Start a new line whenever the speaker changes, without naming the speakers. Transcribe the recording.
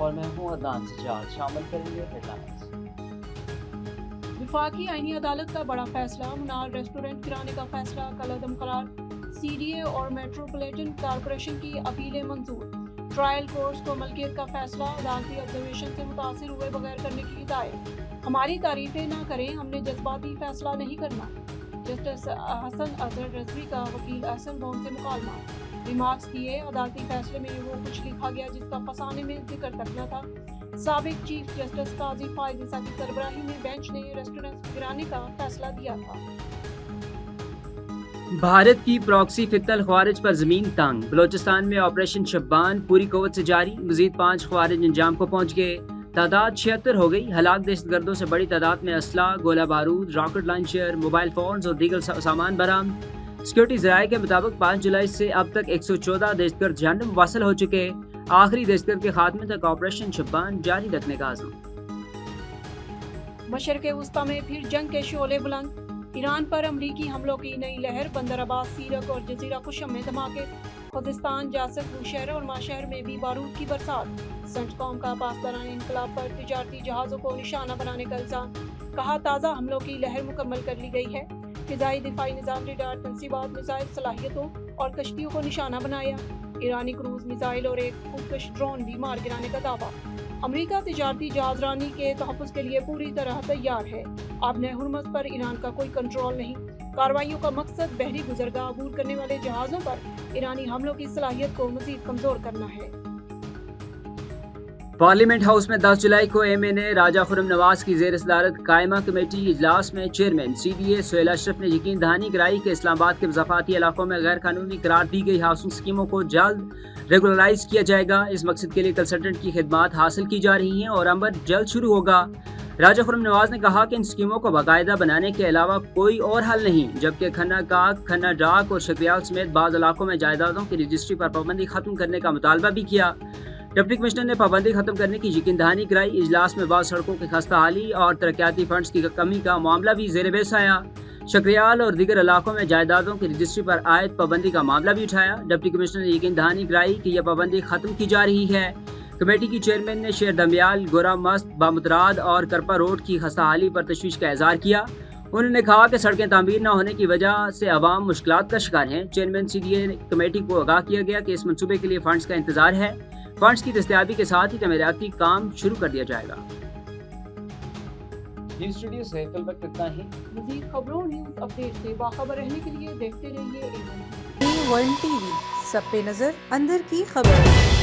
اور میں ہوں عدنان سجاد. شامل کریں گے ہیڈ لائنز.
وفاقی آئینی عدالت کا بڑا فیصلہ. منار ریسٹورنٹ گرانے کا فیصلہ کل عدم قرار. سی ڈی اے اور میٹروپولیٹن کارپوریشن کی اپیلیں منظور. ٹرائل کورس کو ملکیت کا فیصلہ. عدالتی آبزرویشن سے متاثر ہوئے بغیر کرنے کی ہدایت. ہماری تعریفیں نہ کریں، ہم نے جذباتی فیصلہ نہیں کرنا. جسٹس حسن اظہر رضوی کا وکیل احسن بون سے مکالمہ. ریمارکس کیے، عدالتی فیصلے میں وہ کچھ لکھا گیا جس کا فسانے میں ذکر تک نہ تھا. سابق چیف جسٹس قاضی فائز عیسیٰ کی سربراہی میں بینچ نے ریسٹورنٹ گرانے کا فیصلہ دیا تھا.
بھارت کی پراکسی فتح الخوارج پر زمین تنگ. بلوچستان میں آپریشن شبان پوری قوت سے جاری. مزید 5 خوارج انجام کو پہنچ گئے. تعداد 76 ہو گئی. ہلاک دہشت گردوں سے بڑی تعداد میں اسلحہ، گولہ بارود، راکٹ لانچر، موبائل فونز اور دیگر سامان برآمد. سیکورٹی ذرائع کے مطابق 5 جولائی سے اب تک 114 دہشت گرد جہنم واصل ہو چکے. آخری دہشت گرد کے خاتمے تک آپریشن شبان جاری رکھنے کا عزم.
مشرق وسطی میں پھر جنگ کے شعلے بلند. ایران پر امریکی حملوں کی نئی لہر. بندر عباس، سیرک اور جزیرہ قشم میں دھماکے. خوزستان، جاسک، بوشہر اور ماشہر میں بھی بارود کی برسات. سنٹکوم کا پاسداران انقلاب پر تجارتی جہازوں کو نشانہ بنانے کا الزام. کہا تازہ حملوں کی لہر مکمل کر لی گئی ہے. فضائی دفاعی نظام ریڈار تنصیبات، میزائل صلاحیتوں اور کشتیوں کو نشانہ بنایا. ایرانی کروز میزائل اور ایک خودکش ڈرون بھی مار گرانے کا دعویٰ. امریکہ تجارتی جہاز رانی کے تحفظ کے لیے پوری طرح تیار ہے. آبِ ہرمز پر ایران کا کوئی کنٹرول نہیں. کارروائیوں کا مقصد بحری گزرگاہ عبور کرنے والے جہازوں پر ایرانی حملوں کی صلاحیت کو مزید کمزور کرنا ہے.
پارلیمنٹ ہاؤس میں 10 جولائی کو ایم این اے راجہ خرم نواز کی زیر صدارت قائمہ کمیٹی اجلاس میں chairman C D A Sohail Ashraf نے یقین دہانی کرائی کہ اسلام آباد کے مضافاتی علاقوں میں غیر قانونی قرار دی گئی ہاؤسنگ اسکیموں کو جلد ریگولرائز کیا جائے گا. اس مقصد کے لیے کنسلٹنٹ کی خدمات حاصل کی جا رہی ہیں اور عمل جلد شروع ہوگا. راجہ خرم نواز نے کہا کہ ان اسکیموں کو باقاعدہ بنانے کے علاوہ کوئی اور حل نہیں، جبکہ کھنہ کاک، کھنہ ڈاک اور شکریال سمیت بعض علاقوں میں جائیدادوں کی رجسٹری پر پابندی ختم کرنے کا مطالبہ بھی کیا. ڈپٹی کمشنر نے پابندی ختم کرنے کی یقین دہانی کرائی. اجلاس میں بعض سڑکوں کی خستہ حالی اور ترقیاتی فنڈز کی کمی کا معاملہ بھی زیر بحث آیا. شکریال اور دیگر علاقوں میں جائیدادوں کی رجسٹری پر عائد پابندی کا معاملہ بھی اٹھایا. ڈپٹی کمشنر نے یقین دہانی کرائی کہ یہ پابندی ختم کی جا رہی ہے. کمیٹی کی چیئرمین نے شیر دمیال، گورا مست، بامتراد اور کرپا روڈ کی خستہ حالی پر تشویش کا اظہار کیا. انہوں نے کہا کہ سڑکیں تعمیر نہ ہونے کی وجہ سے عوام مشکلات کا شکار ہیں. Chairman C D A committee کو آگاہ کیا گیا کہ اس منصوبے کے لیے فنڈز کا انتظار ہے. فنڈز کی دستیابی کے ساتھ ہی تعمیراتی کام شروع کر دیا جائے گا.
نیوز اسٹوڈیو سے فی الوقت اتنا ہی.
مزید خبروں نیوز اپڈیٹ سے باخبر رہنے کے لیے دیکھتے رہیے
A1 TV. سب پہ نظر، اندر کی خبر.